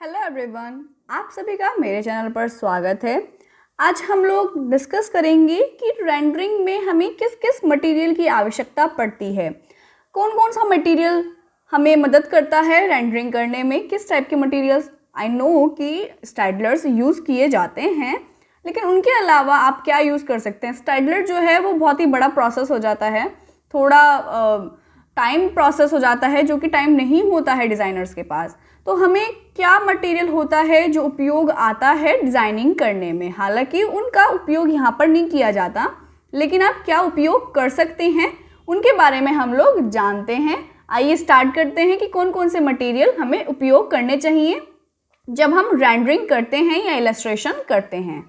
Hello everyone, आप सभी का मेरे चैनल पर स्वागत है। आज हम लोग डिस्कस करेंगे कि रेंडरिंग में हमें किस किस मटेरियल की आवश्यकता पड़ती है, कौन कौन सा मटेरियल हमें मदद करता है रेंडरिंग करने में, किस टाइप के मटेरियल्स। आई नो कि स्टाइडलर्स यूज़ किए जाते हैं, लेकिन उनके अलावा आप क्या यूज़ कर सकते हैं। स्टाइडलर जो है वो बहुत ही बड़ा प्रोसेस हो जाता है, थोड़ा टाइम प्रोसेस हो जाता है, जो कि टाइम नहीं होता है डिज़ाइनर्स के पास। तो हमें क्या मटेरियल होता है जो उपयोग आता है डिज़ाइनिंग करने में। हालांकि उनका उपयोग यहाँ पर नहीं किया जाता, लेकिन आप क्या उपयोग कर सकते हैं उनके बारे में हम लोग जानते हैं। आइए स्टार्ट करते हैं कि कौन कौन से मटेरियल हमें उपयोग करने चाहिए जब हम रेंडरिंग करते हैं या इलस्ट्रेशन करते हैं।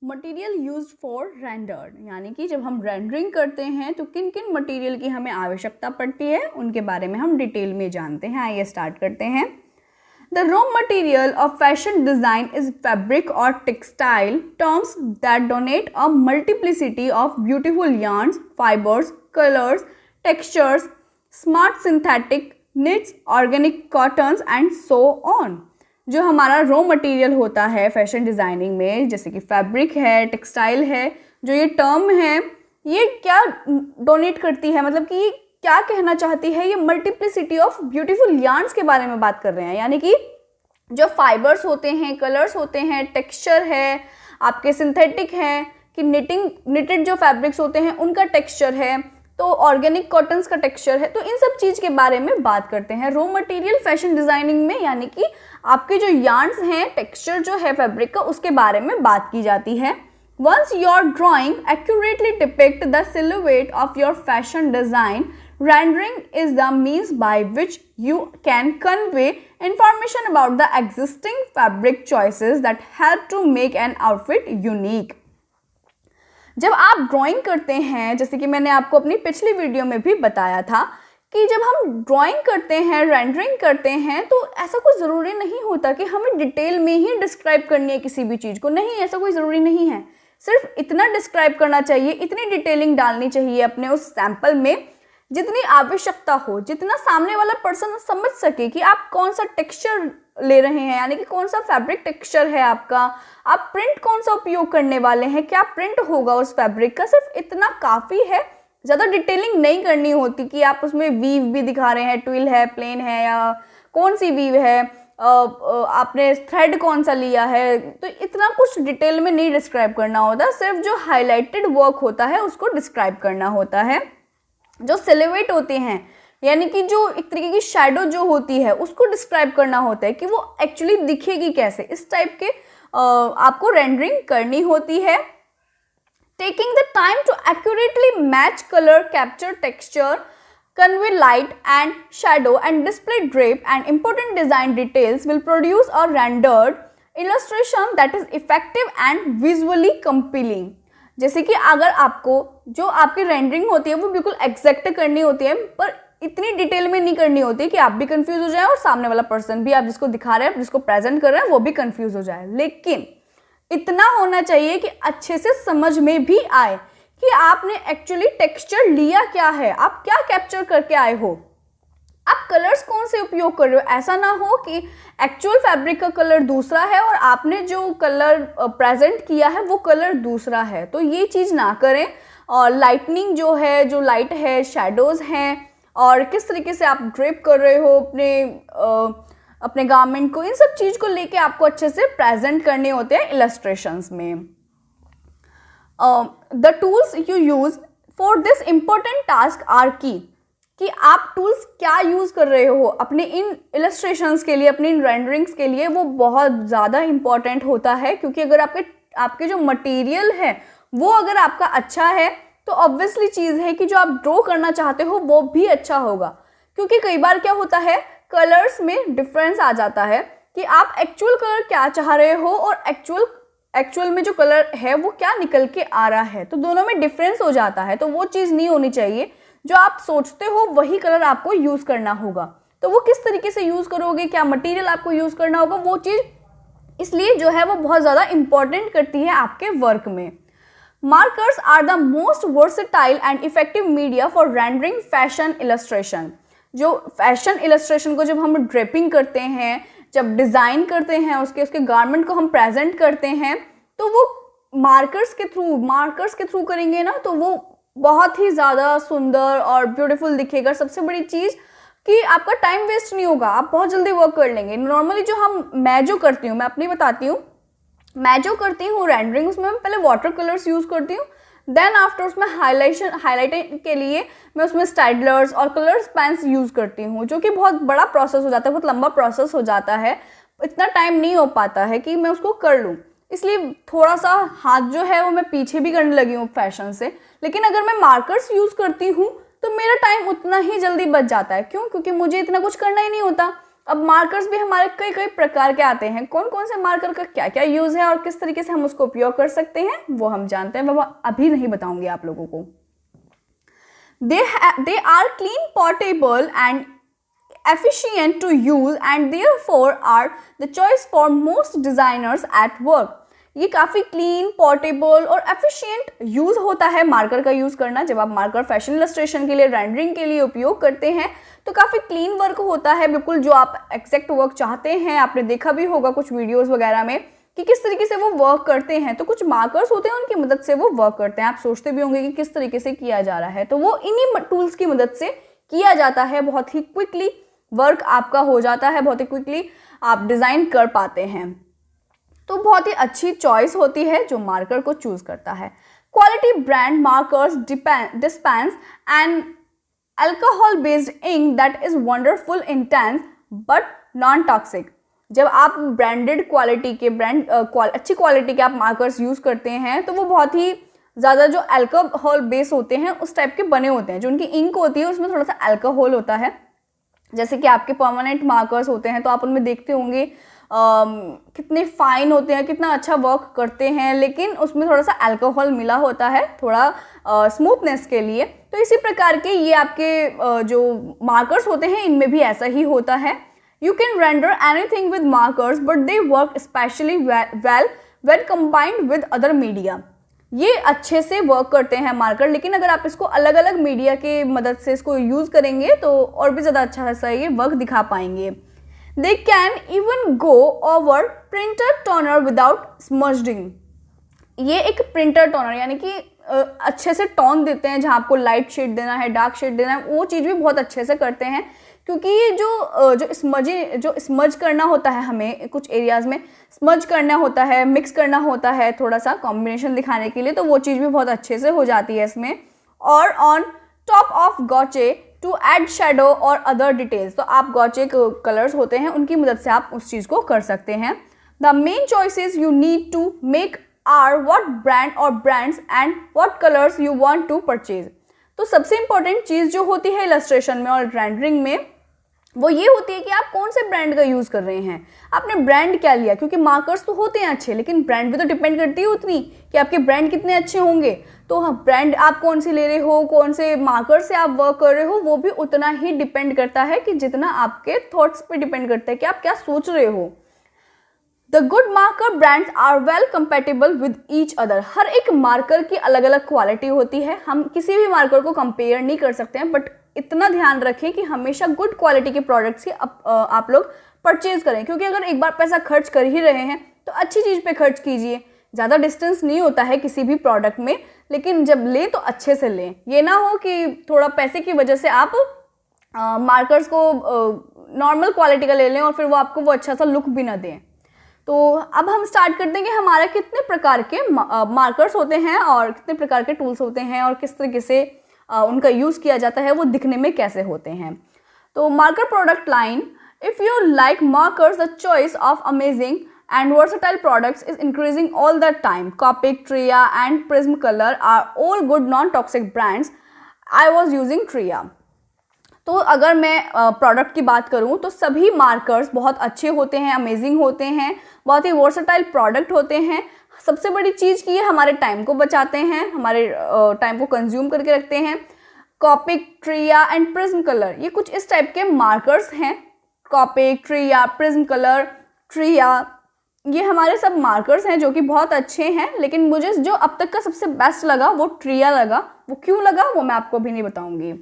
मटेरियल यूज फॉर रेंडर्ड, यानी कि जब हम रेंडरिंग करते हैं तो किन किन मटेरियल की हमें आवश्यकता पड़ती है उनके बारे में हम डिटेल में जानते हैं। आइए स्टार्ट करते हैं। The raw material of fashion design is fabric और textile terms that donate a multiplicity of beautiful yarns, fibres, colours, textures, smart synthetic knits, organic cottons and so on. जो हमारा रॉ मटेरियल होता है fashion designing में, जैसे कि fabric है, textile है, जो ये टर्म है ये क्या डोनेट करती है, मतलब कि ये क्या कहना चाहती है, ये मल्टीप्लिसिटी ऑफ ब्यूटीफुल yarns के बारे में बात कर रहे हैं। यानी कि जो फाइबर्स होते हैं, कलर्स होते हैं, टेक्सचर है, आपके सिंथेटिक हैं कि निटेड जो फैब्रिक्स होते हैं उनका टेक्सचर है, तो ऑर्गेनिक कॉटन्स का टेक्सचर है, तो इन सब चीज़ के बारे में बात करते हैं रॉ मटेरियल फैशन डिज़ाइनिंग में। यानी कि आपके जो yarns हैं, टेक्सचर जो है फैब्रिक का, उसके बारे में बात की जाती है। Once your drawing accurately depict the silhouette of your fashion design, rendering is the means by which you can convey information about the existing fabric choices that help to make an outfit unique. जब आप drawing करते हैं, जैसे कि मैंने आपको अपनी पिछली वीडियो में भी बताया था कि जब हम ड्राइंग करते हैं, रेंडरिंग करते हैं, तो ऐसा कोई ज़रूरी नहीं होता कि हमें डिटेल में ही डिस्क्राइब करनी है किसी भी चीज़ को। नहीं, ऐसा कोई ज़रूरी नहीं है। सिर्फ इतना डिस्क्राइब करना चाहिए, इतनी डिटेलिंग डालनी चाहिए अपने उस सैंपल में जितनी आवश्यकता हो, जितना सामने वाला पर्सन समझ सके कि आप कौन सा टेक्सचर ले रहे हैं, यानी कि कौन सा फैब्रिक टेक्सचर है आपका, आप प्रिंट कौन सा उपयोग करने वाले हैं, क्या प्रिंट होगा उस फैब्रिक का। सिर्फ इतना काफ़ी है, ज़्यादा डिटेलिंग नहीं करनी होती कि आप उसमें वीव भी दिखा रहे हैं, ट्विल है, प्लेन है, या कौन सी वीव है, आपने थ्रेड कौन सा लिया है। तो इतना कुछ डिटेल में नहीं डिस्क्राइब करना होता, सिर्फ जो हाईलाइटेड वर्क होता है उसको डिस्क्राइब करना होता है। जो सिलुएट होते हैं, यानी कि जो एक तरीके की शैडो जो होती है, उसको डिस्क्राइब करना होता है कि वो एक्चुअली दिखेगी कैसे। इस टाइप के आपको रेंडरिंग करनी होती है। Taking the time to accurately match colour, capture texture, convey light and shadow and display drape and important design details will produce a rendered illustration that is effective and visually compelling. जैसे कि अगर आपको जो आपकी rendering होती है वो बिल्कुल एग्जैक्ट करनी होती है, पर इतनी डिटेल में नहीं करनी होती कि आप भी कंफ्यूज हो जाए और सामने वाला पर्सन भी, आप जिसको दिखा रहे हैं, जिसको प्रेजेंट कर रहे हैं, वो भी कंफ्यूज हो जाए। लेकिन इतना होना चाहिए कि अच्छे से समझ में भी आए कि आपने एक्चुअली टेक्सचर लिया क्या है, आप क्या कैप्चर करके आए हो, आप कलर्स कौन से उपयोग कर रहे हो। ऐसा ना हो कि एक्चुअल फैब्रिक का कलर दूसरा है और आपने जो कलर प्रेजेंट किया है वो कलर दूसरा है, तो ये चीज़ ना करें। और लाइटनिंग जो है, जो लाइट है, शेडोज़ हैं, और किस तरीके से आप ड्रेप कर रहे हो अपने गारमेंट को, इन सब चीज़ को लेके आपको अच्छे से प्रेजेंट करने होते हैं इलस्ट्रेशंस में। The tools you use for this important task are key, कि आप टूल्स क्या यूज़ कर रहे हो अपने इन इलस्ट्रेशंस के लिए, अपने इन रेंडरिंग्स के लिए, वो बहुत ज़्यादा इंपॉर्टेंट होता है। क्योंकि अगर आपके जो मटेरियल है वो अगर आपका अच्छा है तो ऑब्वियसली चीज़ है कि जो आप ड्रॉ करना चाहते हो वो भी अच्छा होगा। क्योंकि कई बार क्या होता है, कलर्स में डिफरेंस आ जाता है कि आप एक्चुअल कलर क्या चाह रहे हो और एक्चुअल में जो कलर है वो क्या निकल के आ रहा है, तो दोनों में डिफरेंस हो जाता है। तो वो चीज़ नहीं होनी चाहिए, जो आप सोचते हो वही कलर आपको यूज़ करना होगा। तो वो किस तरीके से यूज़ करोगे, क्या मटेरियल आपको यूज़ करना होगा, वो चीज़ इसलिए जो है वो बहुत ज़्यादा इम्पॉर्टेंट करती है आपके वर्क में। Markers are the most versatile and effective media for rendering fashion illustration. जो फैशन इलस्ट्रेशन को जब हम ड्रेपिंग करते हैं, जब डिज़ाइन करते हैं, उसके गारमेंट को हम प्रेजेंट करते हैं, तो वो मार्कर्स के थ्रू करेंगे ना, तो वो बहुत ही ज़्यादा सुंदर और ब्यूटीफुल दिखेगा। सबसे बड़ी चीज़ कि आपका टाइम वेस्ट नहीं होगा, आप बहुत जल्दी वर्क कर लेंगे। नॉर्मली मैं जो करती हूँ, मैं अपनी बताती हूँ, मैं जो करती हूँ रेंडरिंग, उसमें मैं पहले वाटर कलर्स यूज़ करती हूँ, देन आफ्टर उसमें हाईलाइटिंग के लिए मैं उसमें स्टाइडलर्स और कलर्स पेन्स यूज़ करती हूँ, जो कि बहुत बड़ा प्रोसेस हो जाता है, बहुत लंबा प्रोसेस हो जाता है, इतना टाइम नहीं हो पाता है कि मैं उसको कर लूँ। इसलिए थोड़ा सा हाथ जो है वो मैं पीछे भी करने लगी हूँ फैशन से। लेकिन अगर मैं मार्कर्स यूज़ करती हूँ तो मेरा टाइम उतना ही जल्दी बच जाता है। क्यों? क्योंकि मुझे इतना कुछ करना ही नहीं होता। अब मार्कर्स भी हमारे कई कई प्रकार के आते हैं, कौन कौन से मार्कर का क्या क्या यूज़ है और किस तरीके से हम उसको उपयोग कर सकते हैं वो हम जानते हैं, वो अभी नहीं बताऊंगी आप लोगों को। They are clean, portable and efficient to use and therefore are the choice for most designers at work। ये काफ़ी क्लीन, पोर्टेबल और एफिशिएंट यूज़ होता है मार्कर का यूज़ करना। जब आप मार्कर फैशन इलस्ट्रेशन के लिए, रेंडरिंग के लिए उपयोग करते हैं तो काफ़ी क्लीन वर्क होता है, बिल्कुल जो आप एग्जैक्ट वर्क चाहते हैं। आपने देखा भी होगा कुछ वीडियोस वगैरह में कि किस तरीके से वो वर्क करते हैं। तो कुछ मार्कर्स होते हैं, उनकी मदद से वो वर्क करते हैं। आप सोचते भी होंगे कि किस तरीके से किया जा रहा है, तो वो इन्हीं टूल्स की मदद से किया जाता है। बहुत ही क्विकली वर्क आपका हो जाता है, बहुत ही क्विकली आप डिज़ाइन कर पाते हैं। तो बहुत ही अच्छी चॉइस होती है जो मार्कर को चूज करता है। Quality brand markers dispense and alcohol based ink that is wonderful, intense but non toxic. जब आप ब्रांडेड क्वालिटी के अच्छी क्वालिटी के आप मार्कर्स यूज करते हैं तो वो बहुत ही ज़्यादा जो अल्कोहल बेस होते हैं उस टाइप के बने होते हैं। जो उनकी इंक होती है उसमें थोड़ा सा अल्कोहल होता है। जैसे कि आपके परमानेंट मार्कर्स होते हैं तो आप उनमें देखते होंगे कितने फाइन होते हैं, कितना अच्छा वर्क करते हैं, लेकिन उसमें थोड़ा सा अल्कोहल मिला होता है थोड़ा स्मूथनेस के लिए। तो इसी प्रकार के ये आपके जो मार्कर्स होते हैं इनमें भी ऐसा ही होता है। You can render anything with markers but they work specially well when combined with other media. ये अच्छे से वर्क करते हैं मार्कर, लेकिन अगर आप इसको अलग अलग मीडिया के मदद से इसको यूज़ करेंगे तो और भी ज़्यादा अच्छा सा ये वर्क दिखा पाएंगे। They can even go over printer toner without smudging. ये एक प्रिंटर टोनर यानी कि अच्छे से टोन देते हैं, जहाँ आपको लाइट शेड देना है, डार्क शेड देना है, वो चीज़ भी बहुत अच्छे से करते हैं। क्योंकि ये जो स्मज करना होता है, हमें कुछ एरियाज़ में स्मज करना होता है, मिक्स करना होता है थोड़ा सा कॉम्बिनेशन दिखाने के लिए, तो वो चीज़ भी बहुत अच्छे से हो जाती है इसमें। और on top of gouache to add shadow और अदर डिटेल्स। तो आप गॉचे कलर्स होते हैं उनकी मदद से आप उस चीज़ को कर सकते हैं। The main choices you need to make are what brand और brands and what colours you want to purchase. तो सबसे इंपॉर्टेंट चीज़ जो होती है इलस्ट्रेशन में और रेंडरिंग में वो ये होती है कि आप कौन से ब्रांड का यूज़ कर रहे हैं, आपने ब्रांड क्या लिया। क्योंकि मार्कर्स तो होते हैं अच्छे, लेकिन ब्रांड भी तो डिपेंड करती है उतनी कि आपके ब्रांड कितने अच्छे होंगे। तो हाँ, ब्रांड आप कौन से ले रहे हो, कौन से मार्कर से आप वर्क कर रहे हो, वो भी उतना ही डिपेंड करता है कि जितना आपके थॉट्स पे डिपेंड करता है कि आप क्या सोच रहे हो। The good marker brands are well compatible with each other. हर एक मार्कर की अलग अलग क्वालिटी होती है, हम किसी भी मार्कर को कंपेयर नहीं कर सकते हैं, बट इतना ध्यान रखें कि हमेशा गुड क्वालिटी के प्रोडक्ट्स ही आप लोग परचेज करें। क्योंकि अगर एक बार पैसा खर्च कर ही रहे हैं तो अच्छी चीज़ पे खर्च कीजिए। ज़्यादा डिस्टेंस नहीं होता है किसी भी प्रोडक्ट में, लेकिन जब लें तो अच्छे से लें। ये ना हो कि थोड़ा पैसे की वजह से आप मार्कर्स को नॉर्मल क्वालिटी का ले लें और फिर वो आपको वो अच्छा सा लुक भी ना दें। तो अब हम स्टार्ट करते हैं कि हमारे कितने प्रकार के मार्कर्स होते हैं और कितने प्रकार के टूल्स होते हैं और किस तरीके से उनका यूज़ किया जाता है, वो दिखने में कैसे होते हैं। तो marker product line, if you like markers the choice of amazing and versatile products is increasing all the time. Copic, Tria and Prismacolor are all good non-toxic brands. I was using Tria. तो अगर मैं product की बात करूं तो सभी markers बहुत अच्छे होते हैं, अमेजिंग होते हैं, बहुत ही वर्सेटाइल प्रोडक्ट होते हैं। सबसे बड़ी चीज़ की ये हमारे टाइम को बचाते हैं, हमारे टाइम को कंज्यूम करके रखते हैं। कॉपिक, ट्रिया एंड प्रिज्म कलर, ये कुछ इस टाइप के मार्कर्स हैं। कॉपिक, ट्रिया, प्रिज्म कलर, ट्रिया, ये हमारे सब मार्कर्स हैं जो कि बहुत अच्छे हैं, लेकिन मुझे जो अब तक का सबसे बेस्ट लगा वो ट्रिया लगा। वो क्यों लगा वो मैं आपको अभी नहीं बताऊंगी।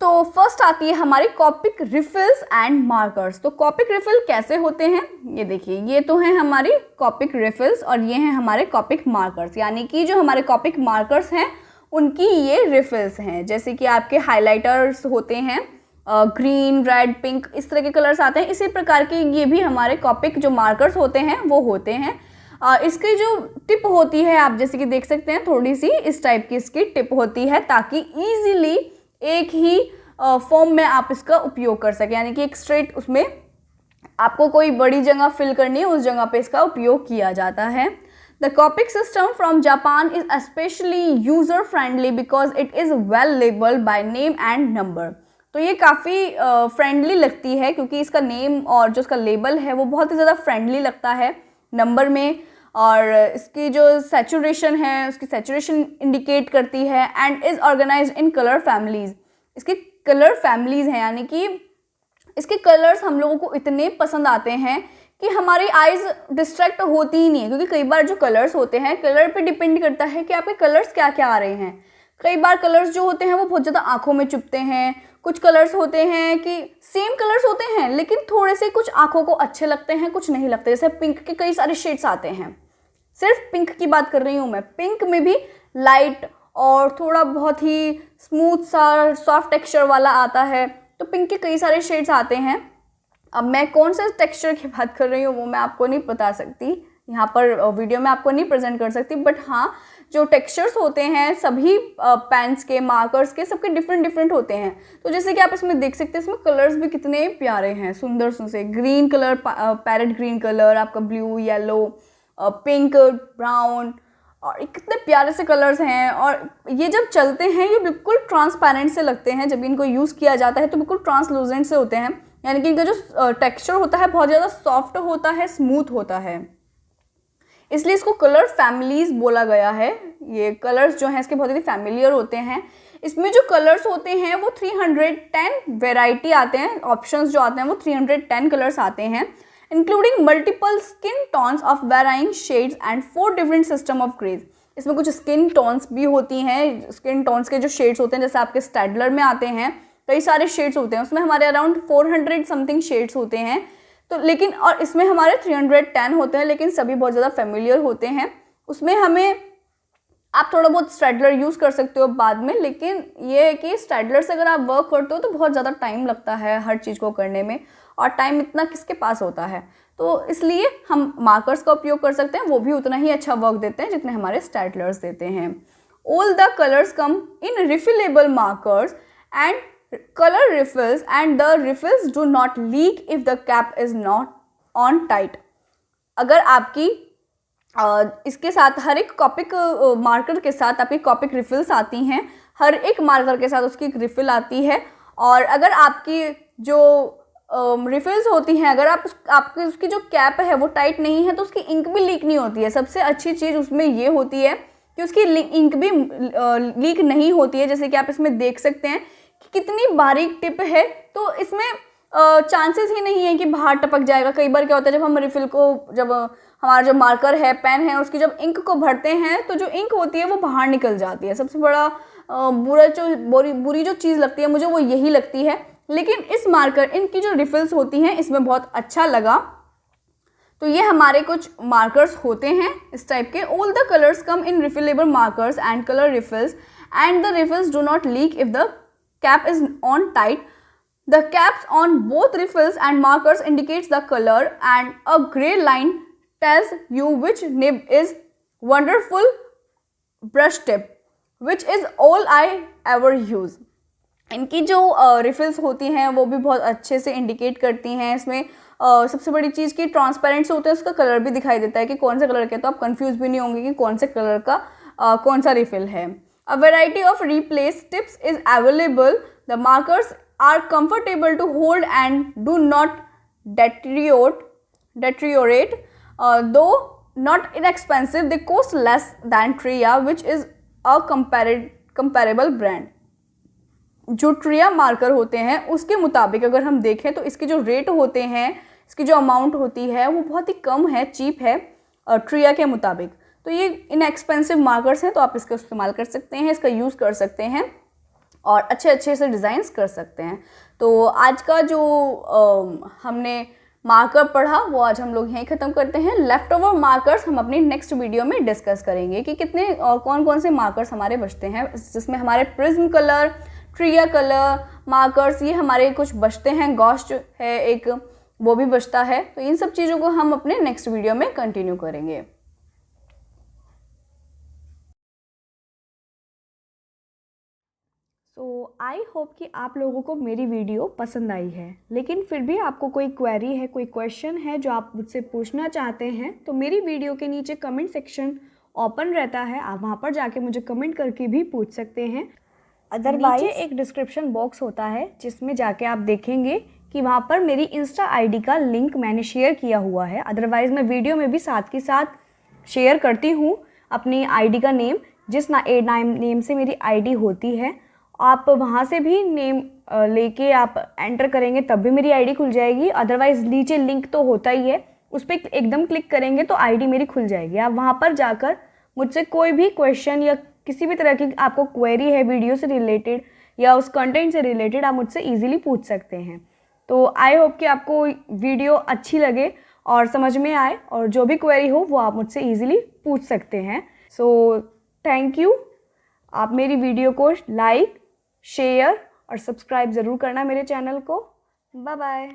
तो फर्स्ट आती है हमारी कॉपिक रिफिल्स एंड मार्कर्स। तो कॉपिक रिफिल कैसे होते हैं, ये देखिए, ये तो हैं हमारी कॉपिक रिफिल्स और ये हैं हमारे कॉपिक मार्कर्स। यानी कि जो हमारे कॉपिक मार्कर्स हैं उनकी ये रिफिल्स हैं। जैसे कि आपके हाइलाइटर्स होते हैं, ग्रीन, रेड, पिंक, इस तरह के कलर्स आते हैं, इसी प्रकार के ये भी हमारे कॉपिक जो मार्कर्स होते हैं वो होते हैं। इसकी जो टिप होती है आप जैसे कि देख सकते हैं, थोड़ी सी इस टाइप की इसकी टिप होती है, ताकि ईजिली एक ही फॉर्म में आप इसका उपयोग कर सकें। यानी कि एक स्ट्रेट, उसमें आपको कोई बड़ी जगह फिल करनी है, उस जगह पे इसका उपयोग किया जाता है। The कॉपिक system from Japan is specially user friendly because it is well labelled by name and number. तो ये काफ़ी फ्रेंडली लगती है क्योंकि इसका नेम और जो इसका लेबल है वो बहुत ही ज़्यादा फ्रेंडली लगता है नंबर में, और इसकी जो सैचुरेशन है उसकी सैचुरेशन इंडिकेट करती है, and is organized in colour families. इसकी कलर फैमिलीज़ हैं, यानी कि इसके कलर्स हम लोगों को इतने पसंद आते हैं कि हमारी आइज़ डिस्ट्रैक्ट होती ही नहीं है। क्योंकि कई बार जो कलर्स होते हैं, कलर पे डिपेंड करता है कि आपके कलर्स क्या क्या आ रहे हैं। कई बार कलर्स जो होते हैं वो बहुत ज़्यादा आँखों में चुभते हैं। कुछ कलर्स होते हैं कि सेम कलर्स होते हैं लेकिन थोड़े से कुछ आँखों को अच्छे लगते हैं, कुछ नहीं लगते। जैसे पिंक के कई सारे शेड्स आते हैं, सिर्फ पिंक की बात कर रही हूँ मैं। पिंक में भी लाइट और थोड़ा बहुत ही स्मूथ सा सॉफ्ट टेक्सचर वाला आता है। तो पिंक के कई सारे शेड्स आते हैं। अब मैं कौन से टेक्सचर की बात कर रही हूँ वो मैं आपको नहीं बता सकती, यहाँ पर वीडियो में आपको नहीं प्रेजेंट कर सकती। बट हाँ, जो टेक्सचर्स होते हैं सभी पेन्स के, मार्कर्स के, सबके डिफरेंट डिफरेंट होते हैं। तो जैसे कि आप इसमें देख सकते हैं, इसमें कलर्स भी कितने प्यारे हैं, सुंदर से। Green colour, parrot green colour, आपका ब्लू, येलो, पिंक, ब्राउन, और कितने प्यारे से कलर्स हैं। और ये जब चलते हैं ये बिल्कुल ट्रांसपेरेंट से लगते हैं। जब इनको यूज़ किया जाता है तो बिल्कुल ट्रांसलूसेंट से होते हैं। यानी कि इनका जो टेक्सचर होता है बहुत ज़्यादा सॉफ्ट होता है, स्मूथ होता है, इसलिए इसको कलर फैमिलीज़ बोला गया है। ये कलर्स जो हैं इसके बहुत ही फैमिलियर होते हैं। इसमें जो कलर्स होते हैं वो 310 वेराइटी आते हैं, ऑप्शंस जो आते हैं वो 310 कलर्स आते हैं, including multiple skin tones of varying shades and 4 different system of greys. इसमें कुछ स्किन टोन्स भी होती हैं। स्किन टोन्स के जो शेड्स होते हैं, जैसे आपके स्टैडलर में आते हैं कई सारे शेड्स होते हैं, उसमें हमारे अराउंड 400 समथिंग शेड्स होते हैं। तो लेकिन और इसमें हमारे 310 होते हैं, लेकिन सभी बहुत ज़्यादा फेमिलियर होते हैं। उसमें हमें आप थोड़ा बहुत स्टैडलर यूज़ कर सकते हो बाद में, लेकिन ये है कि स्टैडलर से अगर आप वर्क करते हो तो बहुत ज़्यादा टाइम लगता है हर चीज़ को करने में, और टाइम इतना किसके पास होता है। तो इसलिए हम मार्कर्स का उपयोग कर सकते हैं, वो भी उतना ही अच्छा वर्क देते हैं जितने हमारे स्टैडलर्स देते हैं। All the colours come in refillable markers and color refills, and the refills do not leak if the cap is not on tight। अगर आपकी इसके साथ हर एक कॉपिक मार्कर के साथ आपकी कॉपिक रिफिल्स आती हैं, हर एक मार्कर के साथ उसकी एक रिफिल आती है। और अगर आपकी जो रिफिल्स होती हैं, अगर आपकी उसकी जो कैप है वो टाइट नहीं है तो उसकी इंक भी लीक नहीं होती है। सबसे अच्छी चीज़ उसमें ये होती है कि उसकी इंक भी लीक नहीं होती है। जैसे कि आप इसमें देख सकते हैं कितनी बारीक टिप है, तो इसमें चांसेस ही नहीं है कि बाहर टपक जाएगा। कई बार क्या होता है, जब हम रिफिल को, जब हमारा जो मार्कर है, पेन है, उसकी जब इंक को भरते हैं तो जो इंक होती है वो बाहर निकल जाती है। सबसे बड़ा बुरी जो चीज़ लगती है मुझे वो यही लगती है। लेकिन इस मार्कर, इनकी जो रिफिल्स होती हैं इसमें बहुत अच्छा लगा। तो ये हमारे कुछ मार्कर्स होते हैं इस टाइप के। All the colours come in refillable markers and colour refills, and the refills do not leak if the cap is on tight. The caps on both refills and markers indicates the color, and a gray line tells you which nib is wonderful brush tip, which is all I ever use। इनकी जो refills होती हैं वो भी बहुत अच्छे से indicate करती हैं। इसमें सबसे बड़ी चीज़ की ट्रांसपेरेंट से होता है, उसका कलर भी दिखाई देता है कि कौन सा कलर का है, तो आप कंफ्यूज भी नहीं होंगे कि कौन से कलर का कौन सा रिफिल है। A variety of replace tips is available. The markers are comfortable to hold and do not deteriorate. Though not inexpensive, they cost less than Tria, which is a comparable brand. जो ट्रिया marker होते हैं उसके मुताबिक अगर हम देखें तो इसके जो रेट होते हैं, इसकी जो अमाउंट होती है वो बहुत ही कम है, चीप है ट्रिया के मुताबिक। तो ये इनएक्सपेंसिव मार्कर्स हैं, तो आप इसका इस्तेमाल कर सकते हैं, इसका यूज़ कर सकते हैं और अच्छे अच्छे से डिज़ाइंस कर सकते हैं। तो आज का जो हमने मार्कर पढ़ा वो आज हम लोग यहीं ख़त्म करते हैं। लेफ़्ट ओवर मार्कर्स हम अपनी नेक्स्ट वीडियो में डिस्कस करेंगे कि कितने और कौन कौन से मार्कर्स हमारे बचते हैं, जिसमें हमारे प्रिज्म कलर, ट्रिया कलर मार्कर्स ये हमारे कुछ बचते हैं, गॉश है एक वो भी बचता है। तो इन सब चीज़ों को हम अपने नेक्स्ट वीडियो में कंटिन्यू करेंगे। तो आई होप कि आप लोगों को मेरी वीडियो पसंद आई है, लेकिन फिर भी आपको कोई क्वेरी है, कोई क्वेश्चन है जो आप मुझसे पूछना चाहते हैं, तो मेरी वीडियो के नीचे कमेंट सेक्शन ओपन रहता है, आप वहाँ पर जाके मुझे कमेंट करके भी पूछ सकते हैं। अदरवाइज नीचे एक डिस्क्रिप्शन बॉक्स होता है जिसमें जाके आप देखेंगे कि वहाँ पर मेरी इंस्टा आईडी का लिंक मैंने शेयर किया हुआ है। अदरवाइज़ मैं वीडियो में भी साथ के साथ शेयर करती हूँ अपनी आईडी का नेम, जिस नेम से मेरी आईडी होती है। आप वहाँ से भी नेम लेके आप एंटर करेंगे तब भी मेरी आईडी खुल जाएगी। अदरवाइज़ नीचे लिंक तो होता ही है, उस पर एकदम क्लिक करेंगे तो आईडी मेरी खुल जाएगी। आप वहाँ पर जाकर मुझसे कोई भी क्वेश्चन या किसी भी तरह की आपको क्वेरी है वीडियो से रिलेटेड या उस कंटेंट से रिलेटेड, आप मुझसे ईजिली पूछ सकते हैं। तो आई होप कि आपको वीडियो अच्छी लगे और समझ में आए, और जो भी क्वेरी हो वो आप मुझसे ईजिली पूछ सकते हैं। So thank you. आप मेरी वीडियो को लाइक, शेयर और सब्सक्राइब ज़रूर करना मेरे चैनल को। Bye bye.